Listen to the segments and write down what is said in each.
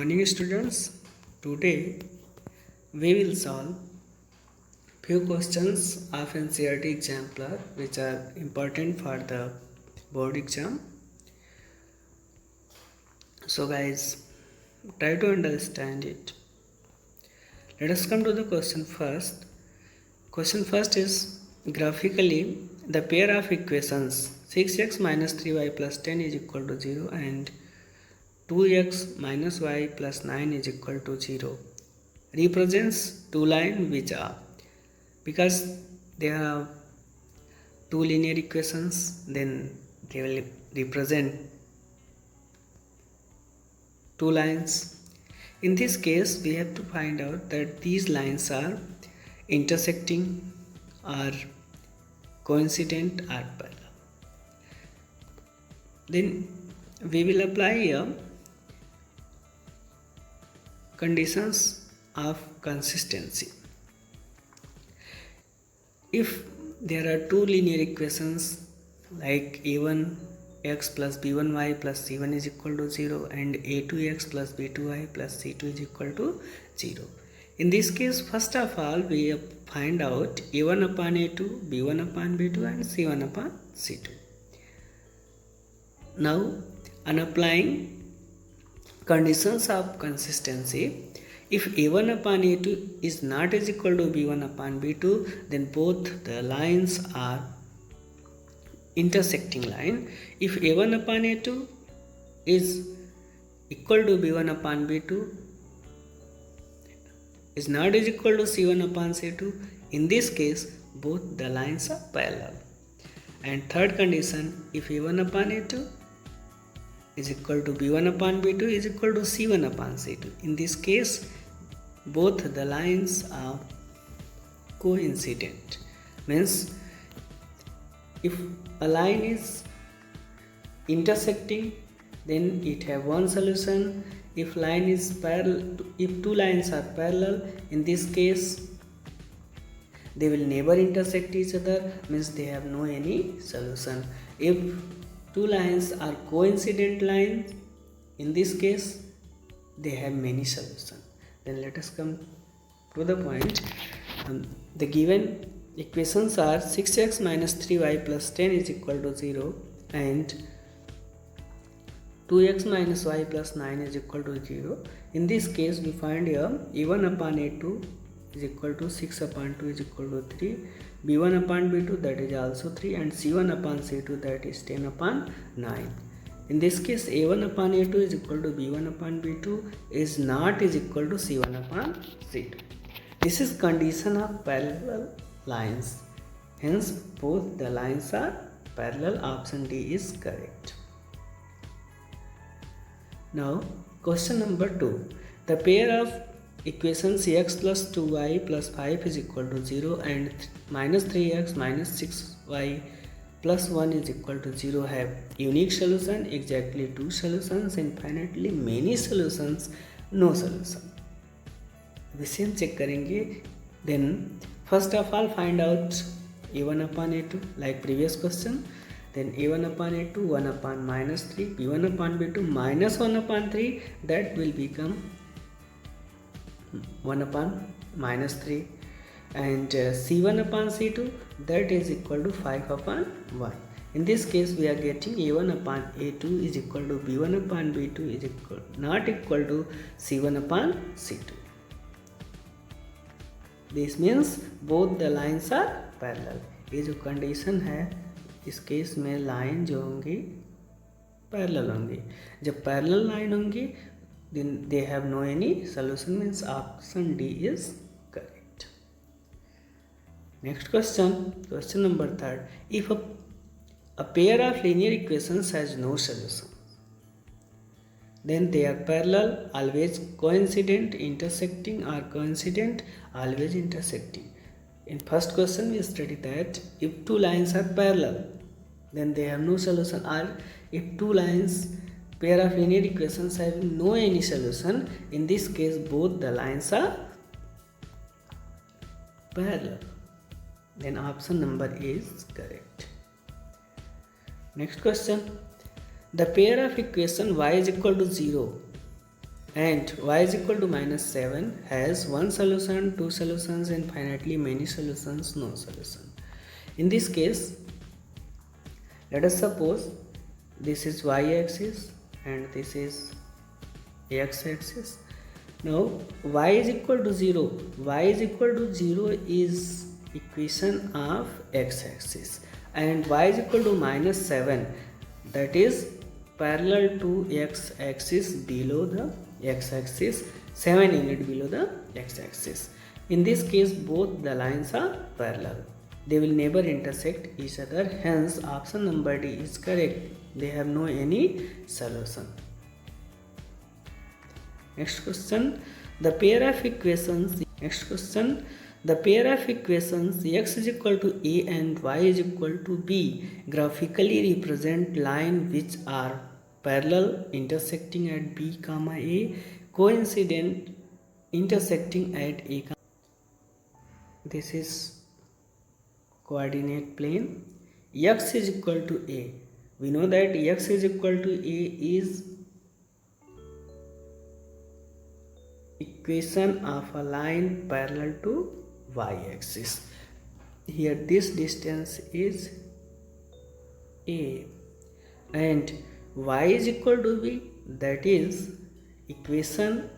morning students. Today we will solve few questions of NCERT exemplar which are important for the board exam. So guys, try to understand it. Let us come to the question first. Question first is graphically the pair of equations 6x minus 3y plus 10 is equal to 0 and 2x minus y plus 9 is equal to 0 represents two lines which are, because there are two linear equations, then they will represent two lines. In this case we have to find out that these lines are intersecting or coincident or parallel. Then we will apply here conditions of consistency. If there are two linear equations like a1x plus b1y plus c1 is equal to 0 and a2x plus b2y plus c2 is equal to 0. In this case, first of all, we find out a1 upon a2, b1 upon b2 and c1 upon c2. Now, on applying conditions of consistency, if a1 upon a2 is not is equal to b1 upon b2, then both the lines are intersecting line. If a1 upon a2 is equal to b1 upon b2 is not is equal to c1 upon c2, in this case both the lines are parallel. And third condition, if a1 upon a2 is equal to b1 upon b2 is equal to c1 upon c2, in this case both the lines are coincident. Means if a line is intersecting, then it have one solution. If line is parallel, if two lines are parallel, in this case they will never intersect each other, means they have no any solution. If two lines are coincident lines, in this case they have many solutions. Then let us come to the point. The given equations are 6x minus 3y plus 10 is equal to 0 and 2x minus y plus 9 is equal to 0. In this case we find here a1 upon a2 is equal to 6 upon 2 is equal to 3, b1 upon b2 that is also 3 and c1 upon c2 that is 10 upon 9. In this case a1 upon a2 is equal to b1 upon b2 is not is equal to c1 upon c2. This is condition of parallel lines. Hence both the lines are parallel. Option D is correct. Now question number 2. The pair of equations x plus 2y plus 5 is equal to 0 and minus 3x minus 6y plus 1 is equal to 0 have unique solution, exactly two solutions, infinitely many solutions, no solution. We same check करेंगे. Then first of all find out a1 upon a2 like previous question. Then a1 upon a2 1 upon minus 3, b1 upon b2 minus 1 upon 3, that will become 1 upon minus 3, and c1 upon c2 that is equal to 5 upon 1. In this case we are getting a1 upon a2 is equal to b1 upon b2 is equal not equal to c1 upon c2. This means both the lines are parallel. ये जो condition है इस case में line जो होंगी parallel होंगी. जब parallel line होंगी then they have no any solution, means option D is correct. Next question, question number 3. If a pair of linear equations has no solution, then they are parallel, always coincident, intersecting, or coincident, always intersecting. In first question we studied that if two lines are parallel, then they have no solution, or if two lines pair of linear equations have no any solution, in this case both the lines are parallel. Then option number A is correct. Next question. The pair of equation y is equal to 0 and y is equal to minus 7 has one solution, two solutions, infinitely many solutions, no solution. In this case, let us suppose this is y-axis and this is x-axis. Now y is equal to 0. Y is equal to 0 is equation of x-axis, and y is equal to minus 7, that is parallel to x-axis below the x-axis, 7 unit below the x-axis. In this case, both the lines are parallel. They will never intersect each other. Hence, option number D is correct. They have no any solution. Next question, the pair of equations. Next question, the pair of equations x is equal to a and y is equal to b graphically represent line which are parallel intersecting at b comma a, coincident intersecting at a. This is coordinate plane. X is equal to a. We know that x is equal to a is equation of a line parallel to y-axis. Here this distance is a and y is equal to b, that is equation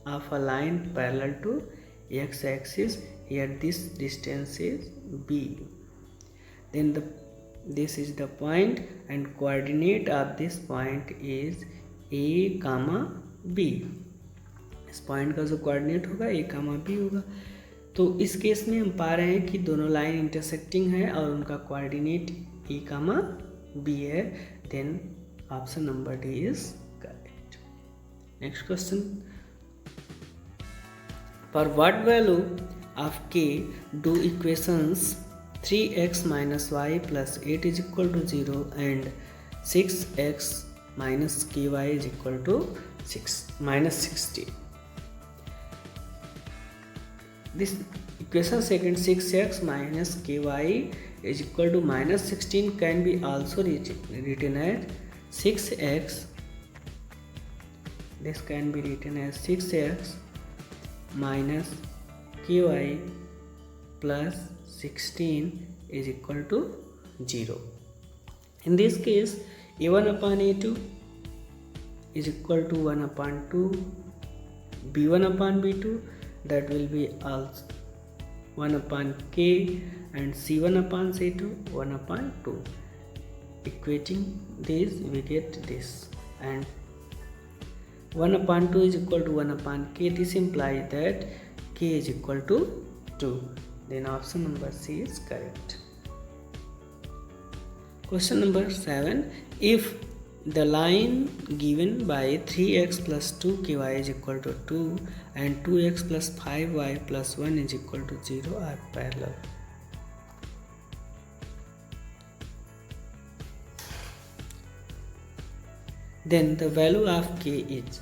of a line parallel to x-axis. Here this distance is b. Then this is the point and coordinate of this point is a comma b. इस point का जो coordinate होगा ए comma B होगा. तो इस case में हम पा रहे हैं कि दोनों लाइन इंटरसेक्टिंग है और उनका कोऑर्डिनेट ए कामा बी है. Then option number D is correct. Next question, for what value of K do equations 3x minus y plus 8 is equal to 0 and 6x minus ky is equal to minus 60. This equation second, 6x minus ky is equal to minus 16 can be also written as 6x. This can be written as 6x minus ky plus 16 is equal to 0. In this case, a1 upon a2 is equal to 1 upon 2, b1 upon b2, that will be also 1 upon k, and c1 upon c2 1 upon 2. Equating this, we get this, and 1 upon 2 is equal to 1 upon k. This implies that k is equal to 2. Then option number C is correct. Question number 7. If the line given by 3x plus 2ky is equal to 2 and 2x plus 5y plus 1 is equal to 0 are parallel, then the value of k is,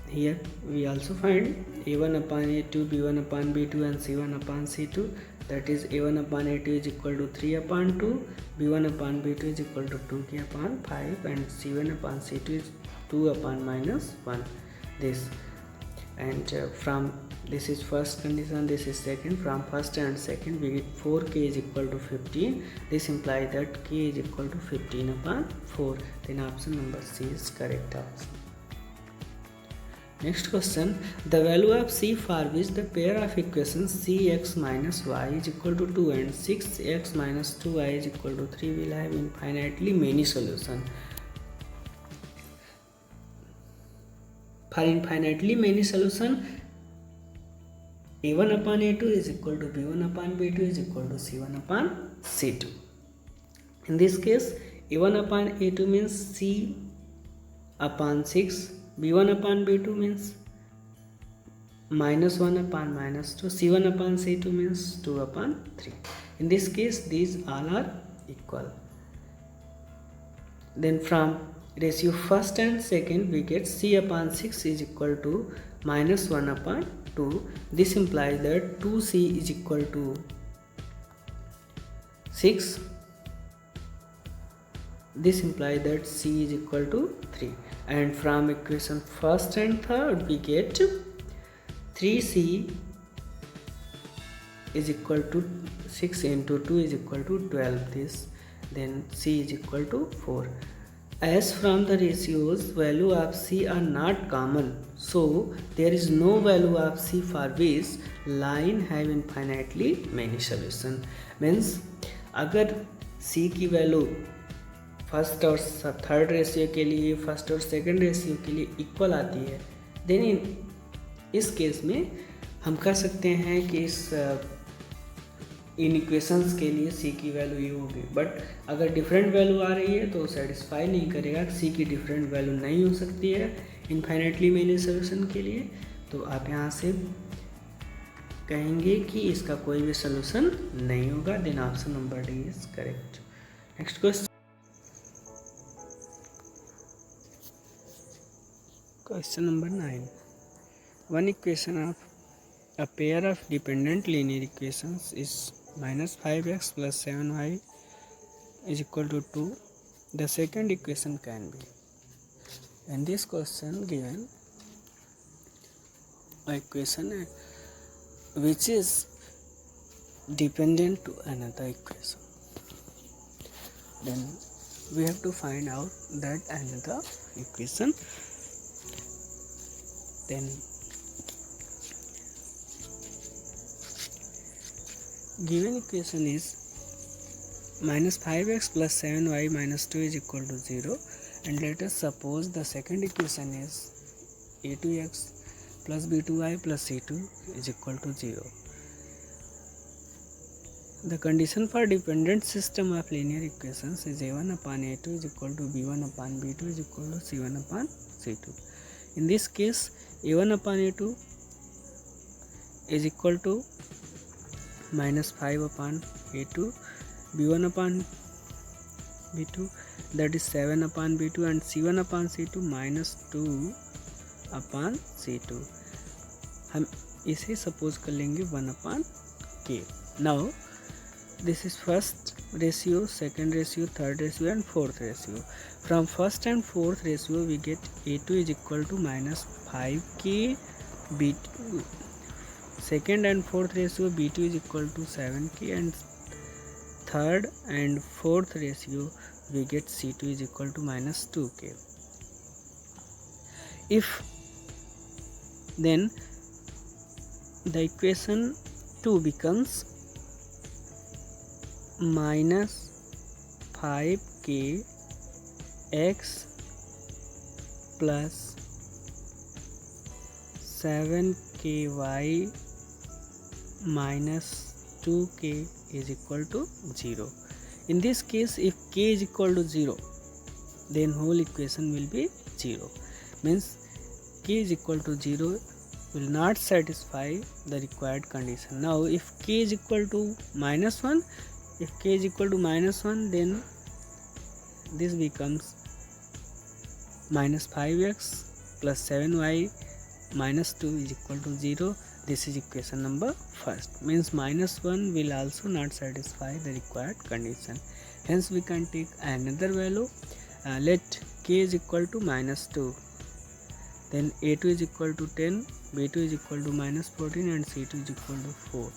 here we also find a1 upon a2, b1 upon b2 and c1 upon c2, that is a1 upon a2 is equal to 3 upon 2, b1 upon b2 is equal to 2k upon 5 and c1 upon c2 is 2 upon minus 1. This, and from this is first condition, this is second. From first and second we get 4k is equal to 15. This implies that k is equal to 15 upon 4. Then option number C is correct option. Next question, the value of C for which the pair of equations cx minus y is equal to 2 and 6x minus 2y is equal to 3 will have infinitely many solutions. For infinitely many solutions, a1 upon a2 is equal to b1 upon b2 is equal to c1 upon c2. In this case, a1 upon a2 means c upon 6, b1 upon b2 means minus 1 upon minus 2, c1 upon c2 means 2 upon 3. In this case, these all are equal. Then from ratio first and second we get c upon 6 is equal to minus 1 upon 2. This implies that 2c is equal to 6. This implies that C is equal to 3, and from equation first and third we get 3C is equal to 6 into 2 is equal to 12. This then C is equal to 4. As from the ratios value of C are not common, so there is no value of C for which line have infinitely many solution. Means अगर C की value first और third ratio के लिए, first और second ratio के लिए equal आती है, देन इस केस में हम कर सकते हैं कि इन इक्वेशंस के लिए C की वैल्यू ये होगी. बट अगर डिफरेंट वैल्यू आ रही है तो सेटिस्फाई नहीं करेगा. C की डिफरेंट वैल्यू नहीं हो सकती है इनफाइनाइटली मेनी सोल्यूशन के लिए. तो आप यहाँ से कहेंगे कि इसका कोई भी सोल्यूशन नहीं होगा. Then option number D is correct. Next question number 9. One equation of a pair of dependent linear equations is minus 5x plus 7y is equal to 2. The second equation can be. In this question given a equation which is dependent to another equation, then we have to find out that another equation. Then given equation is minus 5x plus 7y minus 2 is equal to 0, and let us suppose the second equation is a2x plus b2y plus c2 is equal to 0. The condition for dependent system of linear equations is a1 upon a2 is equal to b1 upon b2 is equal to c1 upon c2. In this case, a1 upon a2 is equal to minus 5 upon a2, b1 upon b2 that is 7 upon b2, and c1 upon c2 minus 2 upon c2. हम इसे suppose कर लेंगे 1 upon k. Now this is first ratio, second ratio, third ratio and fourth ratio. From first and fourth ratio we get a2 is equal to minus 5k, b2 second and fourth ratio b2 is equal to 7k, and third and fourth ratio we get c2 is equal to minus 2k. If then the equation 2 becomes minus 5k x plus 7ky minus 2k is equal to 0. In this case, if k is equal to 0, then whole equation will be 0. Means k is equal to 0 will not satisfy the required condition. Now if k is equal to minus 1, then this becomes minus 5x plus 7y minus 2 is equal to 0. This is equation number first. Means minus 1 will also not satisfy the required condition. Hence we can take another value. Let k is equal to minus 2. Then a2 is equal to 10, b2 is equal to minus 14 and c2 is equal to 4.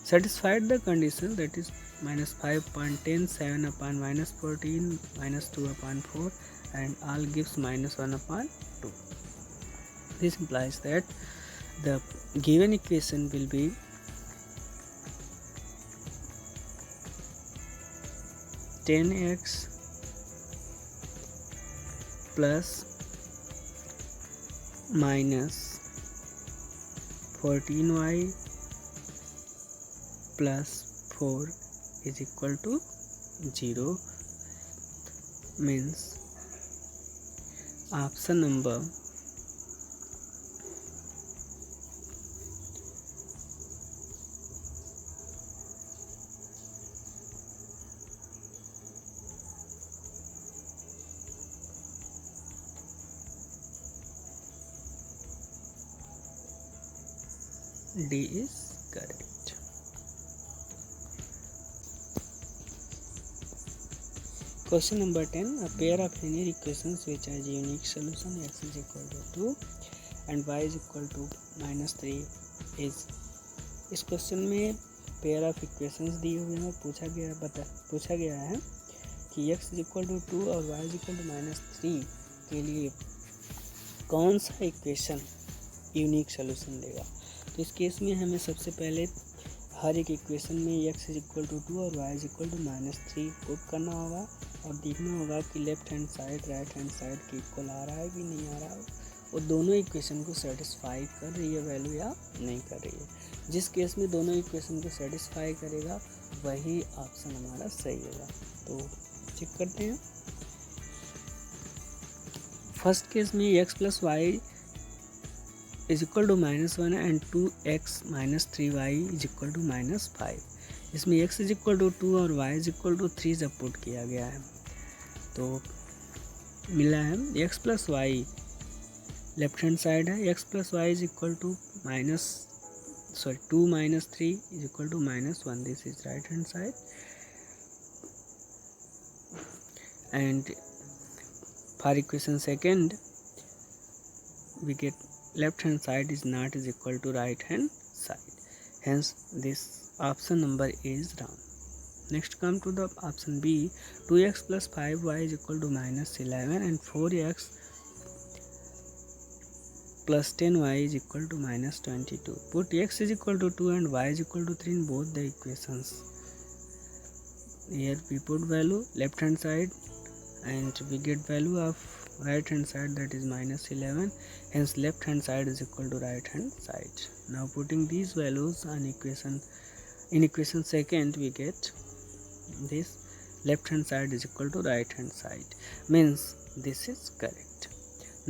Satisfied the condition, that is minus 5 upon 10, 7 upon minus 14, minus 2 upon 4, and all gives minus 1 upon 2. This implies that the given equation will be (10x plus minus 14y plus 4 is equal to 0. Means option number D is correct. Question number 10. A pair of linear equations which has unique solution x is equal to 2 and y is equal to -3 is. इस question में pair of equations दिए हुए हैं और पूछा गया है कि x इज इक्वल टू 2 और y इज इक्वल टू -3 के लिए कौन सा इक्वेशन यूनिक सोल्यूशन देगा। तो इस केस में हमें सबसे पहले हर एक इक्वेशन में x इज इक्वल टू 2 और y is equal to -3 put करना होगा और देखना होगा कि left hand side right hand side के इक्वल आ रहा है कि नहीं आ रहा है, और दोनों इक्वेशन को सेटिस्फाई कर रही है वैल्यू या नहीं कर रही है। जिस केस में दोनों इक्वेशन को सेटिस्फाई करेगा वही ऑप्शन हमारा सही होगा। तो चेक करते हैं। फर्स्ट केस में x plus y is equal to -1 and 2x -3y is equal to -5। इसमें x इज इक्वल टू 2 और y इज इक्वल टू 3 जब पुट किया गया है तो मिला है x plus y left hand side है, x plus y is equal to 2 -3 is equal to -1, this is right hand side, and for equation second we get left hand side is not is equal to right hand side, hence this option number is wrong. Next come to the option B. 2x plus 5y is equal to -11 and 4x plus 10y is equal to -22. Put x is equal to 2 and y is equal to 3 in both the equations. Here we put value left hand side and we get value of right hand side, that is -11, hence left hand side is equal to right hand side. Now putting these values on in equation second we get this left hand side is equal to right hand side, means this is correct.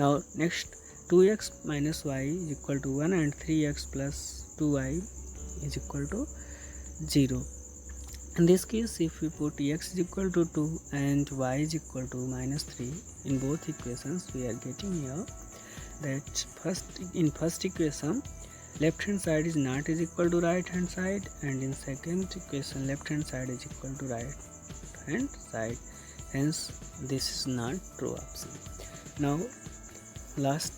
Now next 2x minus y is equal to 1 and 3x plus 2y is equal to 0. In this case, if we put x is equal to 2 and y is equal to -3 in both equations, we are getting here that first equation left hand side is not is equal to right hand side, and in second equation left hand side is equal to right hand side, hence this is not true option. Now last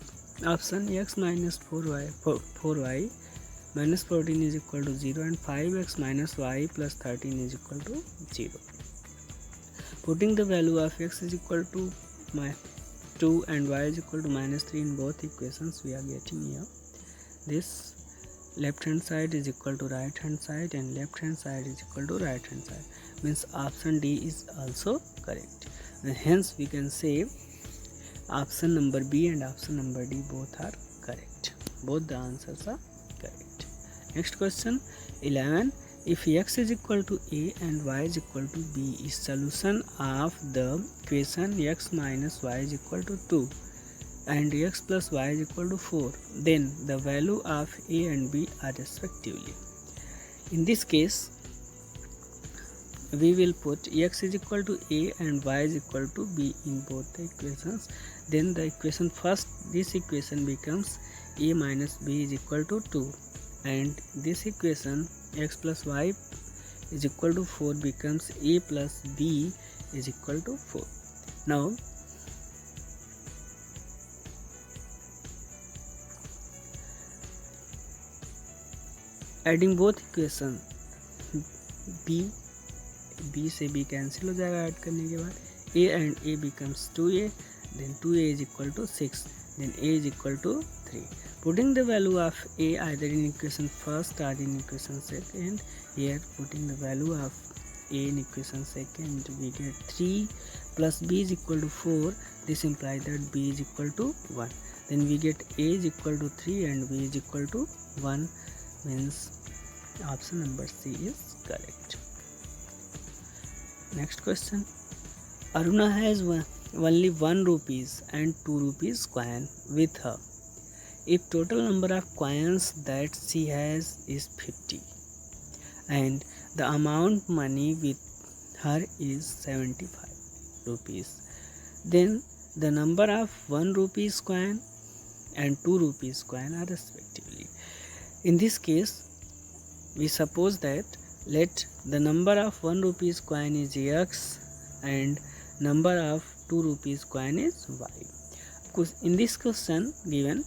option, x minus 4y minus 14 is equal to 0 and 5x minus y plus 13 is equal to 0. Putting the value of x is equal to 2 and y is equal to -3 in both equations, we are getting here this left hand side is equal to right hand side and left hand side is equal to right hand side, means option D is also correct, and hence we can say option number B and option number D both are correct. Both the answers are correct. Next question 11. If x is equal to a and y is equal to b is solution of the equation x minus y is equal to 2 and x plus y is equal to 4, then the value of a and b are respectively. In this case we will put x is equal to a and y is equal to b in both the equations. Then the equation first, this equation becomes a minus b is equal to 2, and this equation x plus y is equal to 4 becomes a plus b is equal to 4. Now adding both equation b से b cancel हो जाएगा add करने के बाद, a and a becomes 2a, then 2a is equal to 6, then a is equal to 3. Putting the value of a either in equation first or in equation second, here putting the value of a in equation second we get 3 plus b is equal to 4, this implies that b is equal to 1, then we get a is equal to 3 and b is equal to 1, means option number C is correct. Next question, Aruna has only 1 rupees and 2 rupees coin with her. If total number of coins that she has is 50 and the amount money with her is 75 rupees, then the number of 1 rupees coin and 2 rupees coin are respectively. In this case we suppose that let the number of 1 rupees coin is x and number of 2 rupees coin is y. In this question given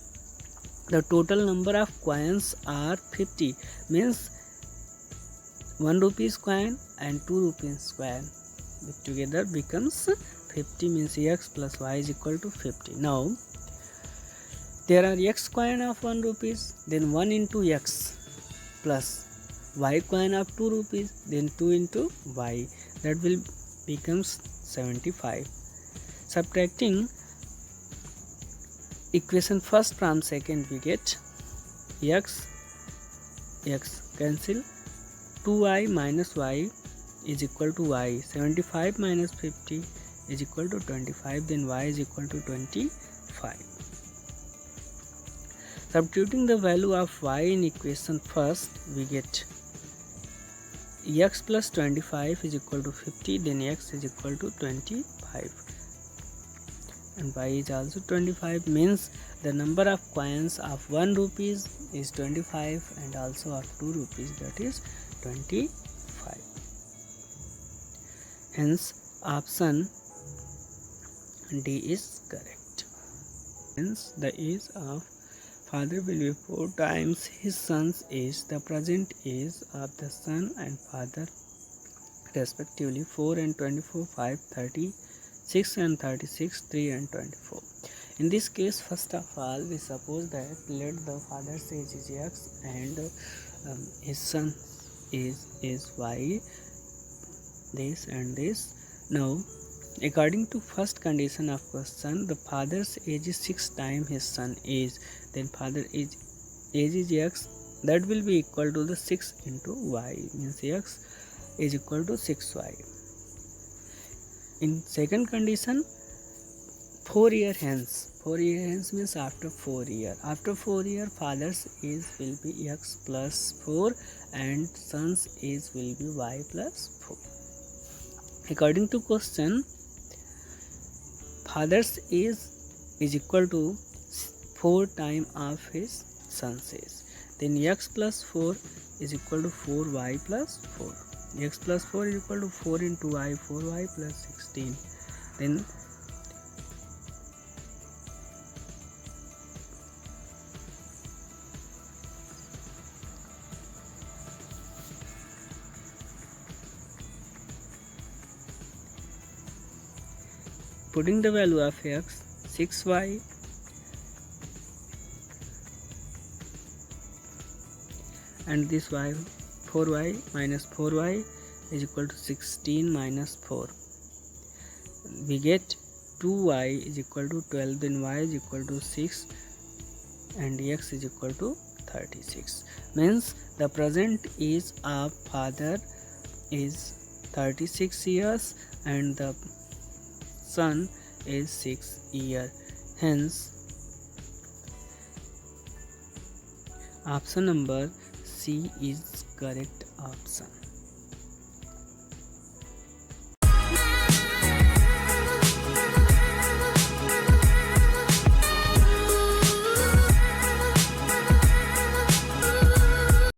the total number of coins are 50, means 1 rupees coin and 2 rupees coin together becomes 50, means x plus y is equal to 50. Now there are x coin of 1 rupees, then 1 into x plus y coin of 2 rupees, then 2 into y, that will becomes 75. Subtracting equation first from second, we get x cancel, 2y minus y is equal to y, 75 minus 50 is equal to 25, then y is equal to 25. Substituting the value of y in equation first, we get x plus 25 is equal to 50, then x is equal to 25 and y is also 25, means the number of coins of 1 rupees is 25 and also of 2 rupees, that is 25. Hence option D is correct. Hence the age of father will be 4 times his son's age. The present age of the son and father respectively 4 and 24, 5, 30, 6 and 36, 3 and 24. In this case, first of all, we suppose that let the father's age is x and his son is y, this and this. Now according to first condition of question, the father's age is 6 times his son age, then father age is x, that will be equal to the 6 into y, means x is equal to 6y. In second condition, 4 year hence. 4 year hence means after 4 year. After 4 year, father's age will be x plus 4 and son's age will be y plus 4. According to question, father's age is equal to 4 times of his son's age. Then x plus 4 is equal to 4y plus 4. X plus 4 is equal to 4 into y, 4y plus 16. Then putting the value of x, 6y and this y, 4y minus 4y is equal to 16 minus 4. We get 2y is equal to 12, then y is equal to 6 and x is equal to 36. Means the present age of father is 36 years and the son is 6 years. Hence option number C is correct option.